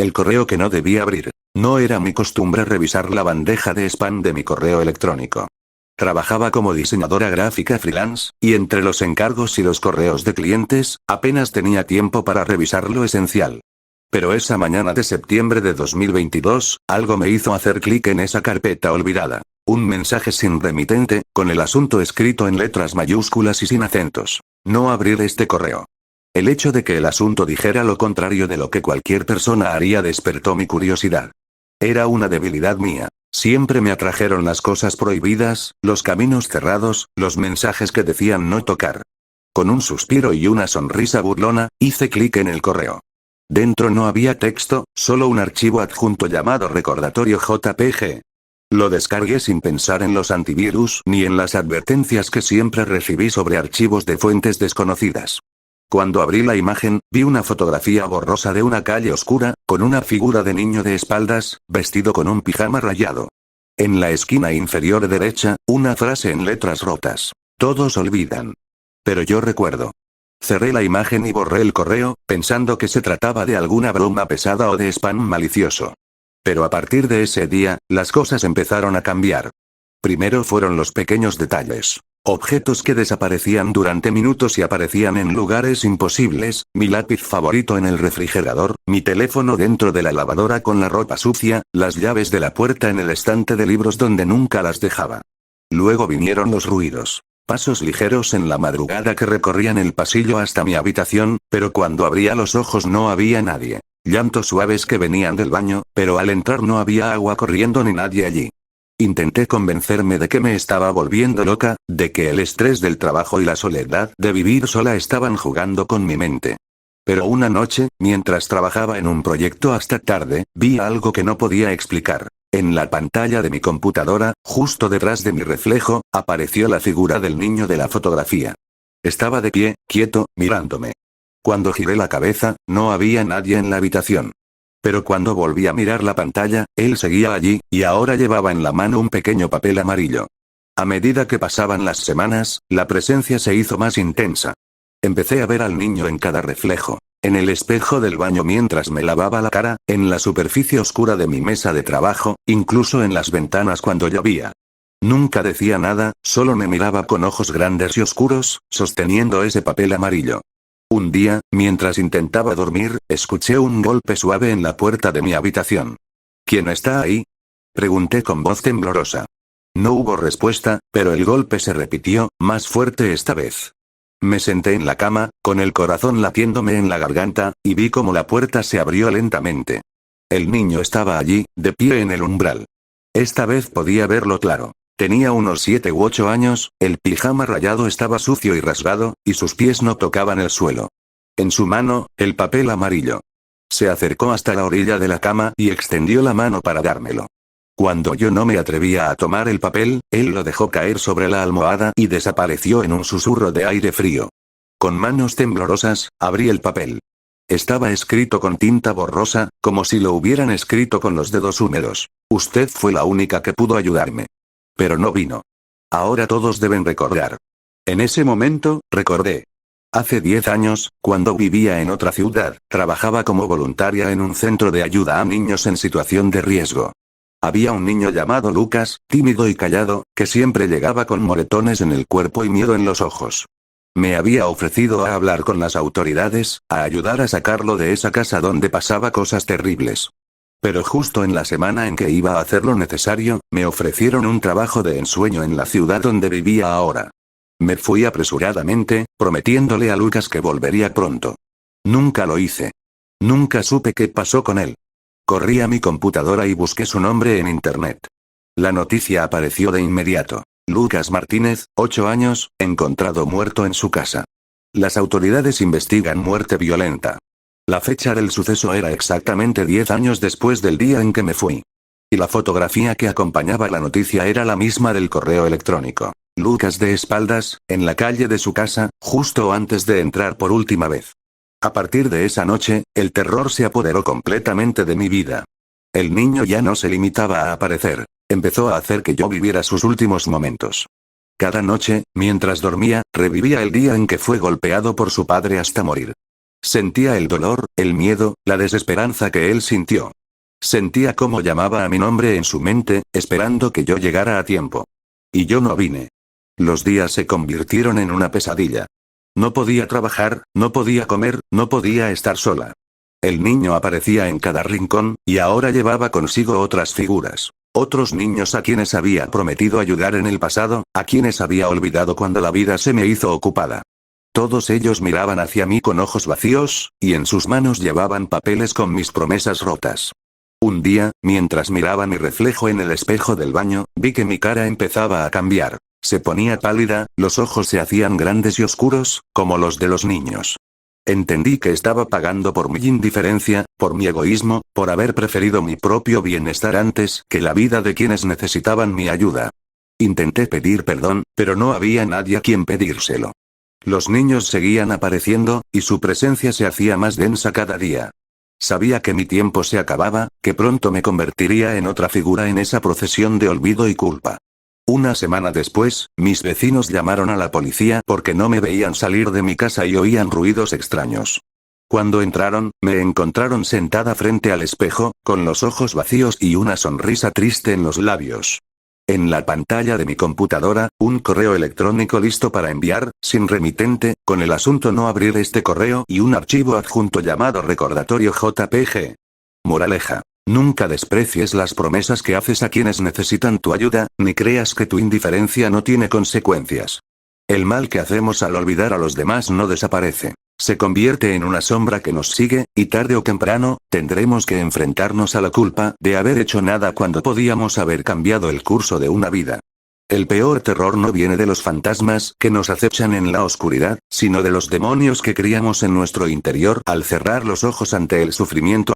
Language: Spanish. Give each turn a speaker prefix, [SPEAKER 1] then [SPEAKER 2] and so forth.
[SPEAKER 1] El correo que no debía abrir. No era mi costumbre revisar la bandeja de spam de mi correo electrónico. Trabajaba como diseñadora gráfica freelance, y entre los encargos y los correos de clientes, apenas tenía tiempo para revisar lo esencial. Pero esa mañana de septiembre de 2022, algo me hizo hacer clic en esa carpeta olvidada. Un mensaje sin remitente, con el asunto escrito en letras mayúsculas y sin acentos. No abrir este correo. El hecho de que el asunto dijera lo contrario de lo que cualquier persona haría despertó mi curiosidad. Era una debilidad mía. Siempre me atrajeron las cosas prohibidas, los caminos cerrados, los mensajes que decían no tocar. Con un suspiro y una sonrisa burlona, hice clic en el correo. Dentro no había texto, solo un archivo adjunto llamado recordatorio JPG. Lo descargué sin pensar en los antivirus ni en las advertencias que siempre recibí sobre archivos de fuentes desconocidas. Cuando abrí la imagen, vi una fotografía borrosa de una calle oscura, con una figura de niño de espaldas, vestido con un pijama rayado. En la esquina inferior derecha, una frase en letras rotas. Todos olvidan. Pero yo recuerdo. Cerré la imagen y borré el correo, pensando que se trataba de alguna broma pesada o de spam malicioso. Pero a partir de ese día, las cosas empezaron a cambiar. Primero fueron los pequeños detalles. Objetos que desaparecían durante minutos y aparecían en lugares imposibles, mi lápiz favorito en el refrigerador, mi teléfono dentro de la lavadora con la ropa sucia, las llaves de la puerta en el estante de libros donde nunca las dejaba. Luego vinieron los ruidos. Pasos ligeros en la madrugada que recorrían el pasillo hasta mi habitación, pero cuando abría los ojos no había nadie. Llantos suaves que venían del baño, pero al entrar no había agua corriendo ni nadie allí. Intenté convencerme de que me estaba volviendo loca, de que el estrés del trabajo y la soledad de vivir sola estaban jugando con mi mente. Pero una noche, mientras trabajaba en un proyecto hasta tarde, vi algo que no podía explicar. En la pantalla de mi computadora, justo detrás de mi reflejo, apareció la figura del niño de la fotografía. Estaba de pie, quieto, mirándome. Cuando giré la cabeza, no había nadie en la habitación. Pero cuando volví a mirar la pantalla, él seguía allí, y ahora llevaba en la mano un pequeño papel amarillo. A medida que pasaban las semanas, la presencia se hizo más intensa. Empecé a ver al niño en cada reflejo. En el espejo del baño mientras me lavaba la cara, en la superficie oscura de mi mesa de trabajo, incluso en las ventanas cuando llovía. Nunca decía nada, solo me miraba con ojos grandes y oscuros, sosteniendo ese papel amarillo. Un día, mientras intentaba dormir, escuché un golpe suave en la puerta de mi habitación. ¿Quién está ahí?, pregunté con voz temblorosa. No hubo respuesta, pero el golpe se repitió, más fuerte esta vez. Me senté en la cama, con el corazón latiéndome en la garganta, y vi cómo la puerta se abrió lentamente. El niño estaba allí, de pie en el umbral. Esta vez podía verlo claro. Tenía unos 7 u 8 años, el pijama rayado estaba sucio y rasgado, y sus pies no tocaban el suelo. En su mano, el papel amarillo. Se acercó hasta la orilla de la cama y extendió la mano para dármelo. Cuando yo no me atrevía a tomar el papel, él lo dejó caer sobre la almohada y desapareció en un susurro de aire frío. Con manos temblorosas, abrí el papel. Estaba escrito con tinta borrosa, como si lo hubieran escrito con los dedos húmedos. Usted fue la única que pudo ayudarme. Pero no vino. Ahora todos deben recordar. En ese momento, recordé. Hace 10 años, cuando vivía en otra ciudad, trabajaba como voluntaria en un centro de ayuda a niños en situación de riesgo. Había un niño llamado Lucas, tímido y callado, que siempre llegaba con moretones en el cuerpo y miedo en los ojos. Me había ofrecido a hablar con las autoridades, a ayudar a sacarlo de esa casa donde pasaba cosas terribles. Pero justo en la semana en que iba a hacer lo necesario, me ofrecieron un trabajo de ensueño en la ciudad donde vivía ahora. Me fui apresuradamente, prometiéndole a Lucas que volvería pronto. Nunca lo hice. Nunca supe qué pasó con él. Corrí a mi computadora y busqué su nombre en internet. La noticia apareció de inmediato. Lucas Martínez, 8 años, encontrado muerto en su casa. Las autoridades investigan muerte violenta. La fecha del suceso era exactamente 10 años después del día en que me fui. Y la fotografía que acompañaba la noticia era la misma del correo electrónico. Lucas de espaldas, en la calle de su casa, justo antes de entrar por última vez. A partir de esa noche, el terror se apoderó completamente de mi vida. El niño ya no se limitaba a aparecer, empezó a hacer que yo viviera sus últimos momentos. Cada noche, mientras dormía, revivía el día en que fue golpeado por su padre hasta morir. Sentía el dolor, el miedo, la desesperanza que él sintió. Sentía cómo llamaba a mi nombre en su mente, esperando que yo llegara a tiempo. Y yo no vine. Los días se convirtieron en una pesadilla. No podía trabajar, no podía comer, no podía estar sola. El niño aparecía en cada rincón, y ahora llevaba consigo otras figuras. Otros niños a quienes había prometido ayudar en el pasado, a quienes había olvidado cuando la vida se me hizo ocupada. Todos ellos miraban hacia mí con ojos vacíos, y en sus manos llevaban papeles con mis promesas rotas. Un día, mientras miraba mi reflejo en el espejo del baño, vi que mi cara empezaba a cambiar. Se ponía pálida, los ojos se hacían grandes y oscuros, como los de los niños. Entendí que estaba pagando por mi indiferencia, por mi egoísmo, por haber preferido mi propio bienestar antes que la vida de quienes necesitaban mi ayuda. Intenté pedir perdón, pero no había nadie a quien pedírselo. Los niños seguían apareciendo, y su presencia se hacía más densa cada día. Sabía que mi tiempo se acababa, que pronto me convertiría en otra figura en esa procesión de olvido y culpa. Una semana después, mis vecinos llamaron a la policía porque no me veían salir de mi casa y oían ruidos extraños. Cuando entraron, me encontraron sentada frente al espejo, con los ojos vacíos y una sonrisa triste en los labios. En la pantalla de mi computadora, un correo electrónico listo para enviar, sin remitente, con el asunto no abrir este correo y un archivo adjunto llamado recordatorio JPG. Moraleja. Nunca desprecies las promesas que haces a quienes necesitan tu ayuda, ni creas que tu indiferencia no tiene consecuencias. El mal que hacemos al olvidar a los demás no desaparece. Se convierte en una sombra que nos sigue, y tarde o temprano, tendremos que enfrentarnos a la culpa de haber hecho nada cuando podíamos haber cambiado el curso de una vida. El peor terror no viene de los fantasmas que nos acechan en la oscuridad, sino de los demonios que criamos en nuestro interior al cerrar los ojos ante el sufrimiento.